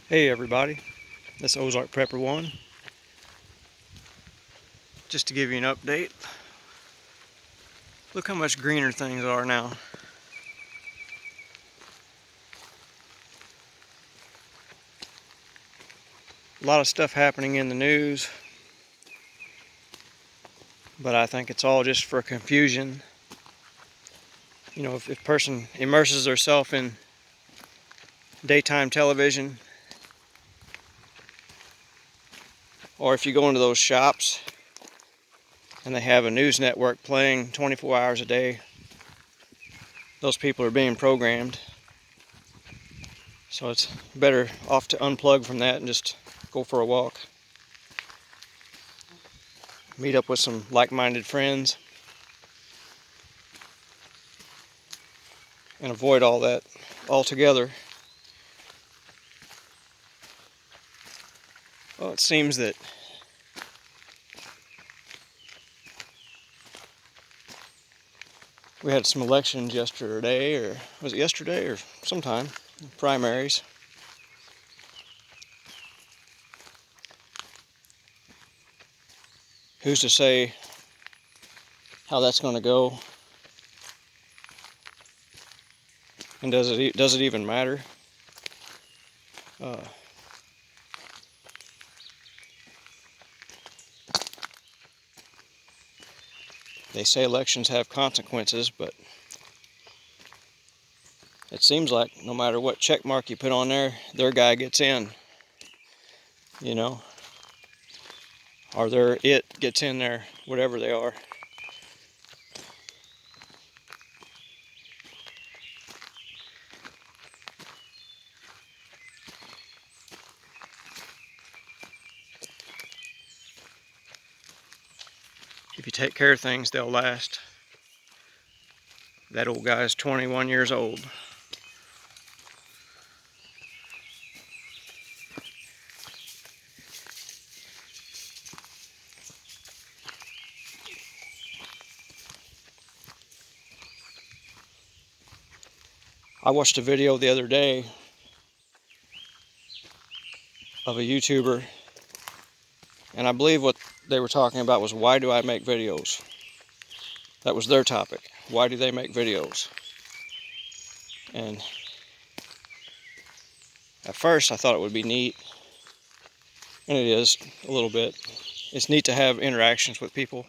Hey everybody, this is Ozark Prepper 1. Just to give you an update, look how much greener things are now. A lot of stuff happening in the news, but I think it's all just for confusion. You know, if a person immerses themselves in daytime television, or if you go into those shops and they have a news network playing 24 hours a day, those people are being programmed. So it's better off to unplug from that and just go for a walk. Meet up with some like-minded friends and avoid all that altogether. Well, it seems that we had some elections yesterday, or was it yesterday or sometime? Primaries. Who's to say how that's going to go? And does it even matter? They say elections have consequences, but it seems like no matter what check mark you put on there, their guy gets in. You know, or their it gets in there, whatever they are. If you take care of things, they'll last. That old guy's 21 years old. I watched a video the other day of a YouTuber, and I believe what they were talking about was, why do I make videos? That was their topic. Why do they make videos? And at first I thought it would be neat, and it is a little bit. It's neat to have interactions with people,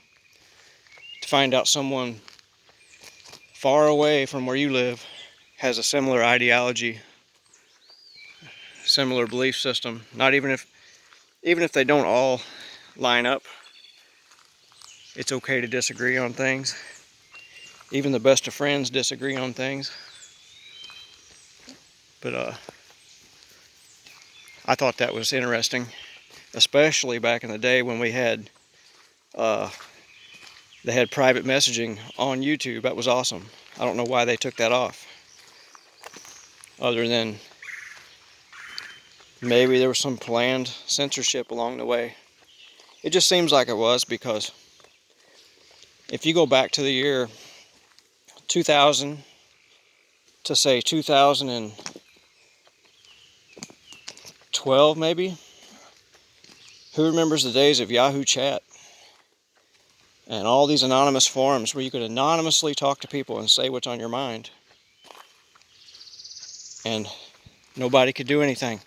to find out someone far away from where you live has a similar ideology, similar belief system. Not even if they don't all line up, it's okay to disagree on things. Even the best of friends disagree on things. But I thought that was interesting, especially back in the day when we had they had private messaging on YouTube. That was awesome. I don't know why they took that off, other than maybe there was some planned censorship along the way. It just seems like it was, because if you go back to the year 2000 to say 2012 maybe, who remembers the days of Yahoo Chat and all these anonymous forums where you could anonymously talk to people and say what's on your mind, and nobody could do anything?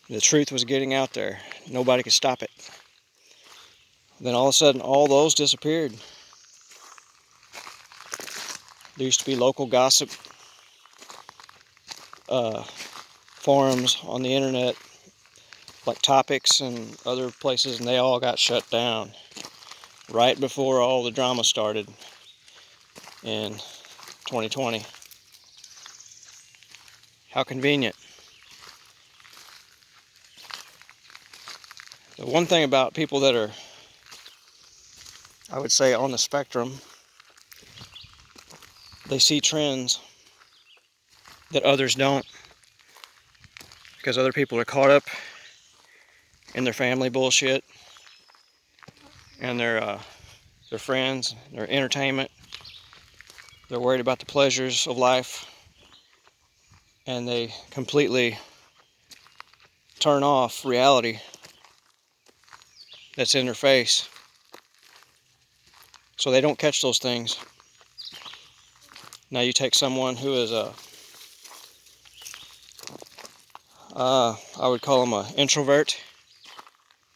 The truth was getting out there. Nobody could stop it. Then all of a sudden, all those disappeared. There used to be local gossip forums on the internet, like Topics and other places, and they all got shut down right before all the drama started in 2020. How convenient. The one thing about people that are, I would say, on the spectrum, they see trends that others don't, because other people are caught up in their family bullshit and their friends, their entertainment. They're worried about the pleasures of life, and they completely turn off reality that's in their face, so they don't catch those things. Now you take someone who is I would call them an introvert,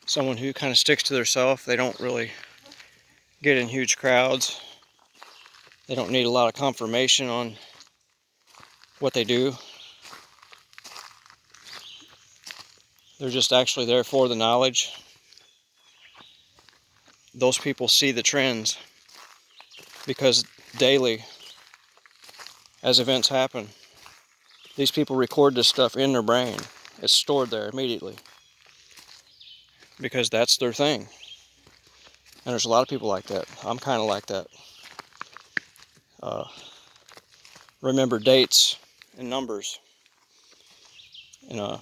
someone who kind of sticks to themselves. They don't really get in huge crowds. They don't need a lot of confirmation on what they do. They're just actually there for the knowledge. Those people see the trends because daily, as events happen, these people record this stuff in their brain. It's stored there immediately because that's their thing. And there's a lot of people like that. I'm kind of like that. Remember dates and numbers. And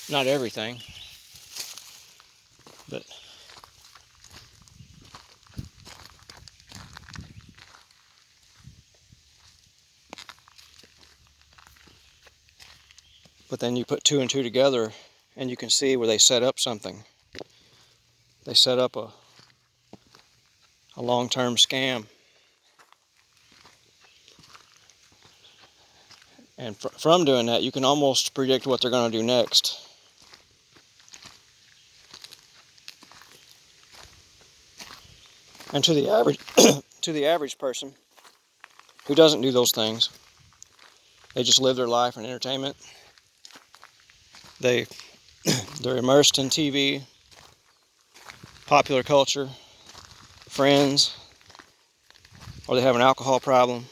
not everything, but then you put two and two together and you can see where they set up something. They set up a long-term scam. And from doing that, you can almost predict what they're going to do next. And to the average, to the average person who doesn't do those things, they just live their life in entertainment. They're immersed in TV, popular culture, friends, or they have an alcohol problem.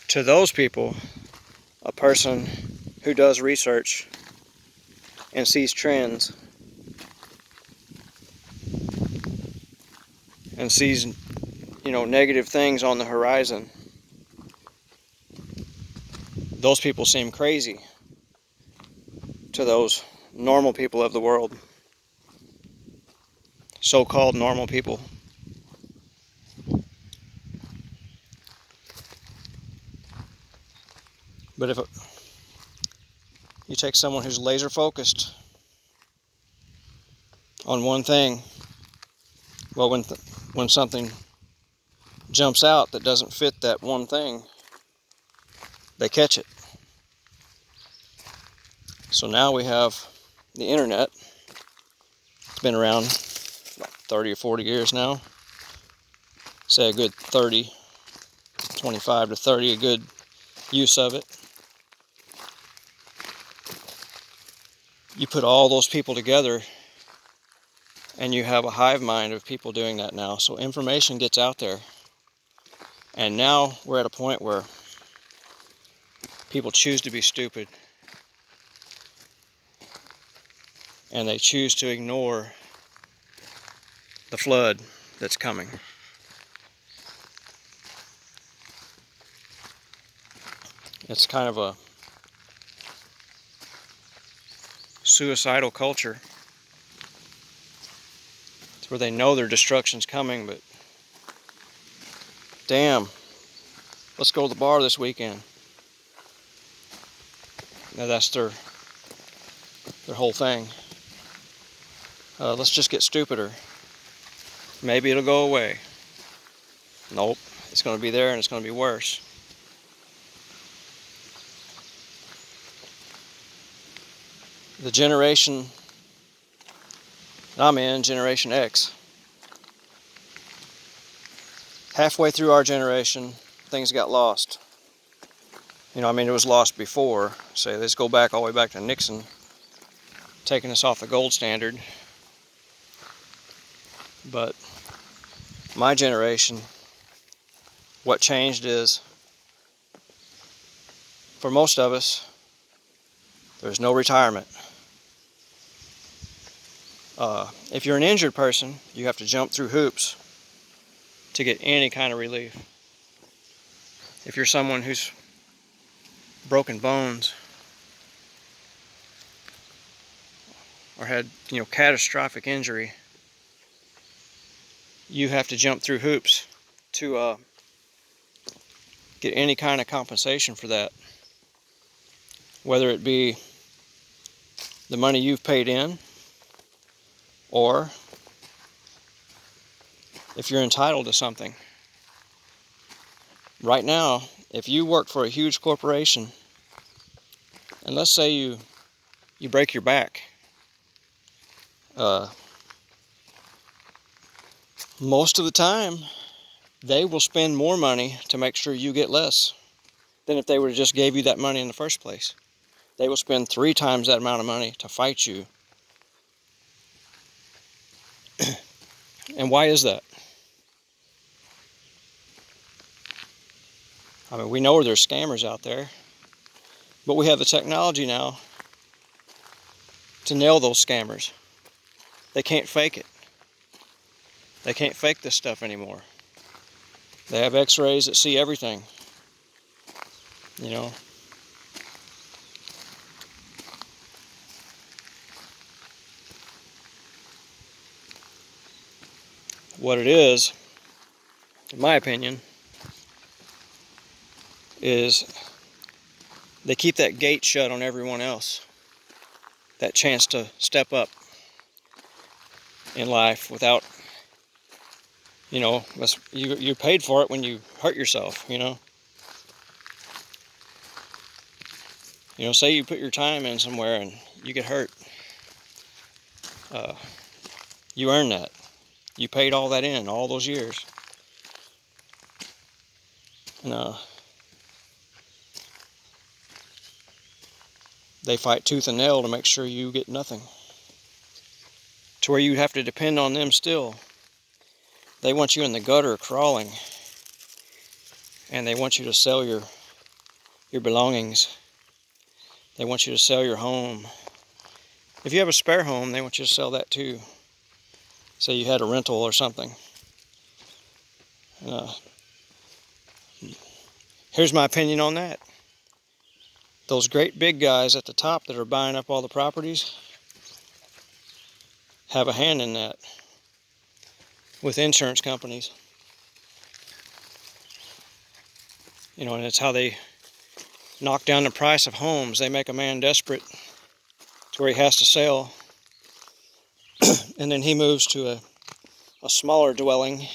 To those people, a person who does research and sees trends and sees, negative things on the horizon, those people seem crazy to those normal people of the world, so-called normal people. But if you take someone who's laser focused on one thing, well, when something jumps out that doesn't fit that one thing, they catch it. So now we have the internet. It's been around about 30 or 40 years now. Say a good 30, 25 to 30, a good use of it. You put all those people together and you have a hive mind of people doing that now. So information gets out there. And now we're at a point where people choose to be stupid. And they choose to ignore the flood that's coming. It's kind of a suicidal culture. It's where they know their destruction's coming, but damn, let's go to the bar this weekend. Now that's their whole thing. Let's just get stupider. Maybe it'll go away. Nope, it's going to be there and it's going to be worse. The generation I'm in, Generation X, halfway through our generation, things got lost. It was lost before. Say, let's go back all the way back to Nixon, taking us off the gold standard. But my generation, what changed is, for most of us, there's no retirement. If you're an injured person, you have to jump through hoops to get any kind of relief. If you're someone who's broken bones or had, catastrophic injury, you have to jump through hoops to get any kind of compensation for that. whether it be the money you've paid in, or if you're entitled to something. Right now, if you work for a huge corporation, and let's say you break your back, most of the time, they will spend more money to make sure you get less than if they would have just gave you that money in the first place. They will spend 3 times that amount of money to fight you. And why is that? I mean, we know there's scammers out there, but we have the technology now to nail those scammers. They can't fake it. They can't fake this stuff anymore. They have x-rays that see everything, you know. What it is, in my opinion, is they keep that gate shut on everyone else. That chance to step up in life without, you know, you paid for it when you hurt yourself, you know. You know, say you put your time in somewhere and you get hurt. You earned that. You paid all that in, all those years. And they fight tooth and nail to make sure you get nothing. To where you have to depend on them still. They want you in the gutter crawling. And they want you to sell your belongings. They want you to sell your home. If you have a spare home, they want you to sell that too. Say you had a rental or something. Here's my opinion on that. Those great big guys at the top that are buying up all the properties have a hand in that with insurance companies. You know, and it's how they knock down the price of homes. They make a man desperate to where he has to sell. And then he moves to a smaller dwelling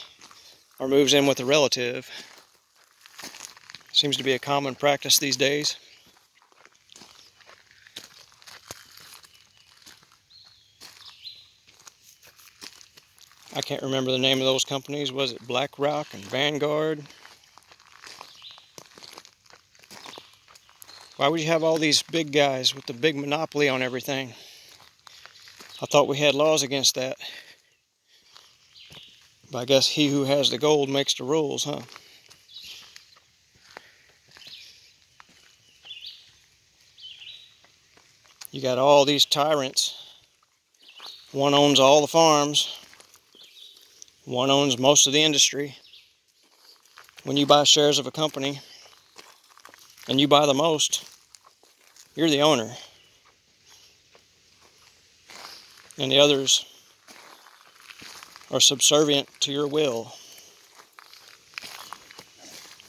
or moves in with a relative. Seems to be a common practice these days. I can't remember the name of those companies. Was it BlackRock and Vanguard? Why would you have all these big guys with the big monopoly on everything? I thought we had laws against that. But I guess he who has the gold makes the rules, huh? You got all these tyrants. One owns all the farms. One owns most of the industry. When you buy shares of a company and you buy the most, you're the owner. And the others are subservient to your will.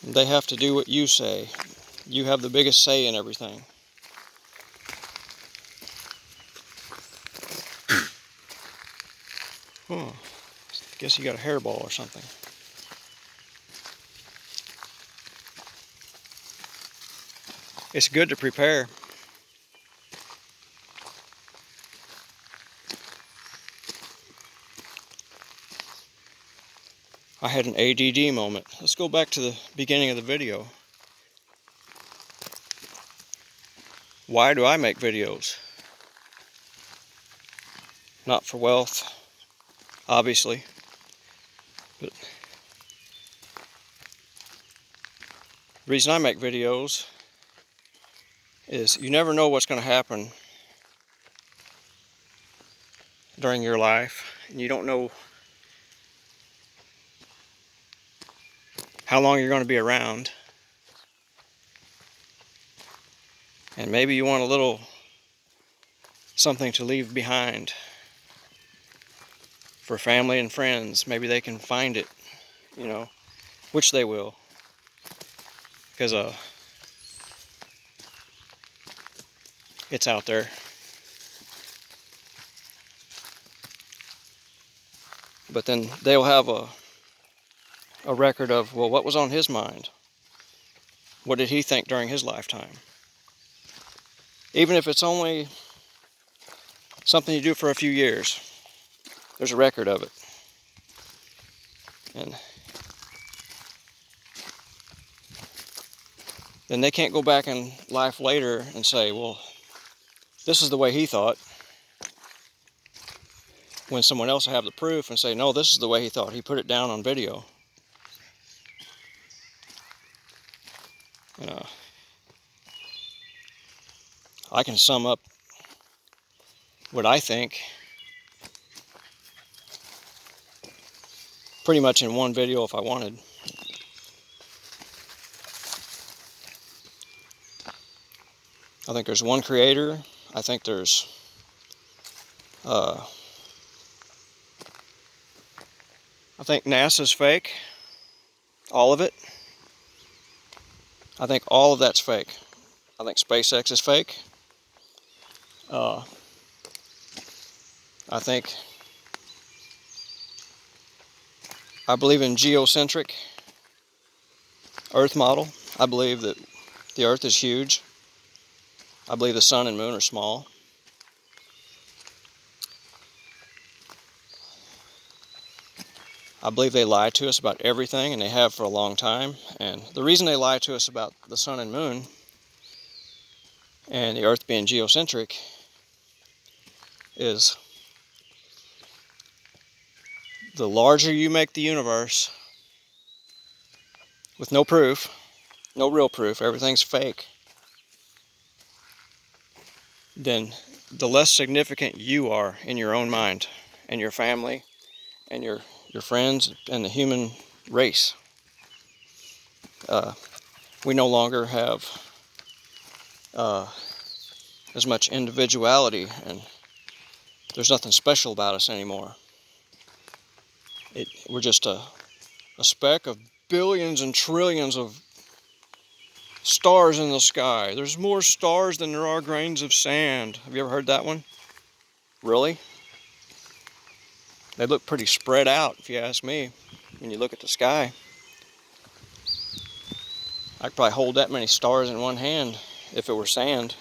They have to do what you say. You have the biggest say in everything. I guess you got a hairball or something. It's good to prepare. I had an ADD moment. Let's go back to the beginning of the video. Why do I make videos? Not for wealth, obviously, but the reason I make videos is you never know what's going to happen during your life, and you don't know how long you're going to be around. And maybe you want a little something to leave behind for family and friends. Maybe they can find it, you know, which they will. Because it's out there. But then they'll have a record of, well, what was on his mind? What did he think during his lifetime? Even if it's only something you do for a few years, there's a record of it. And then they can't go back in life later and say, well, this is the way he thought. When someone else will have the proof and say, no, this is the way he thought. He put it down on video. I can sum up what I think pretty much in one video if I wanted. I think there's one creator. I think there's I think NASA's fake. All of it. I think all of that's fake. I think SpaceX is fake. I believe in geocentric Earth model. I believe that the Earth is huge. I believe the sun and moon are small. I believe they lie to us about everything, and they have for a long time. And the reason they lie to us about the sun and moon and the Earth being geocentric is the larger you make the universe with no proof, no real proof, everything's fake, then the less significant you are in your own mind and your family and your friends and the human race. We no longer have as much individuality, and there's nothing special about us anymore. We're just a speck of billions and trillions of stars in the sky. There's more stars than there are grains of sand. Have you ever heard that one? Really? They look pretty spread out, if you ask me, when you look at the sky. I could probably hold that many stars in one hand if it were sand.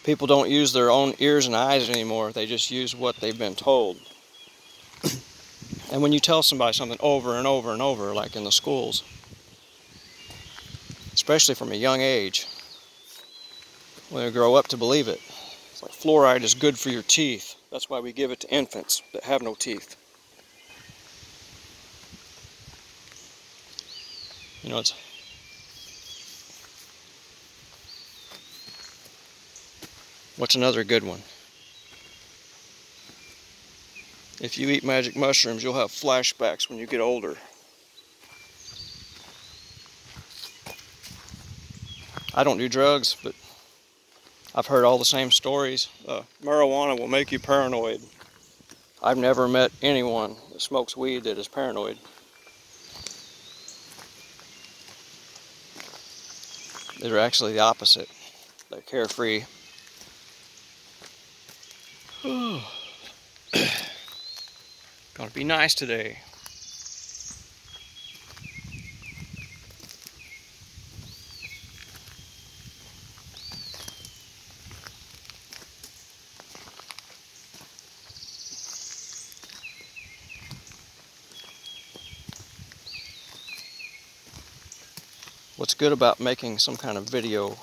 People don't use their own ears and eyes anymore. They just use what they've been told. And when you tell somebody something over and over and over, like in the schools, especially from a young age, when they grow up to believe it, it's like fluoride is good for your teeth. That's why we give it to infants that have no teeth. It's what's another good one? If you eat magic mushrooms, you'll have flashbacks when you get older. I don't do drugs, but I've heard all the same stories. Marijuana will make you paranoid. I've never met anyone that smokes weed that is paranoid. They're actually the opposite. They're carefree. Gotta be nice today. What's good about making some kind of video,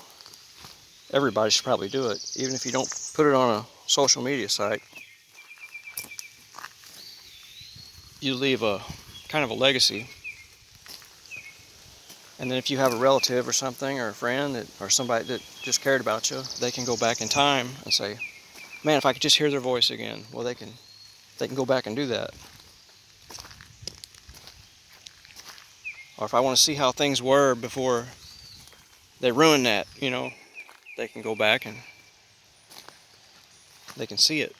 everybody should probably do it, even if you don't put it on a social media site. You leave a kind of a legacy. And then if you have a relative or something, or a friend or somebody that just cared about you, they can go back in time and say, man, if I could just hear their voice again. Well, they can go back and do that. Or if I want to see how things were before they ruin that, they can go back and they can see it.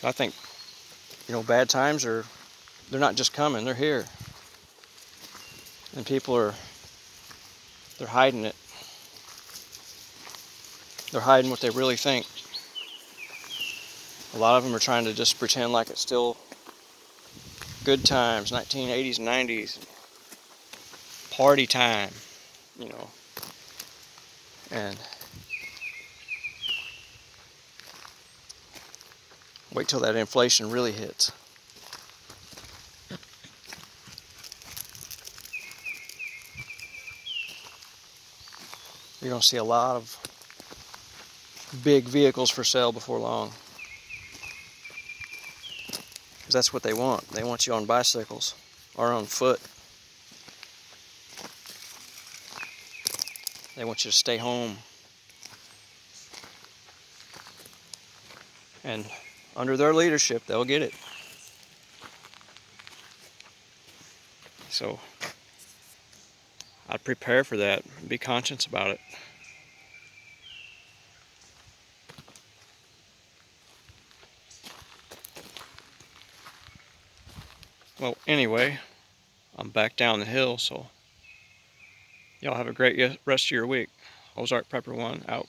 I think, bad times they're not just coming, they're here. And they're hiding it. They're hiding what they really think. A lot of them are trying to just pretend like it's still good times, 1980s and 90s, party time, and wait till that inflation really hits. You're going to see a lot of big vehicles for sale before long. Because that's what they want. They want you on bicycles or on foot. They want you to stay home. And under their leadership, they'll get it. So I'd prepare for that. Be conscious about it. Well, anyway, I'm back down the hill, so y'all have a great rest of your week. Ozark Prepper 1 out.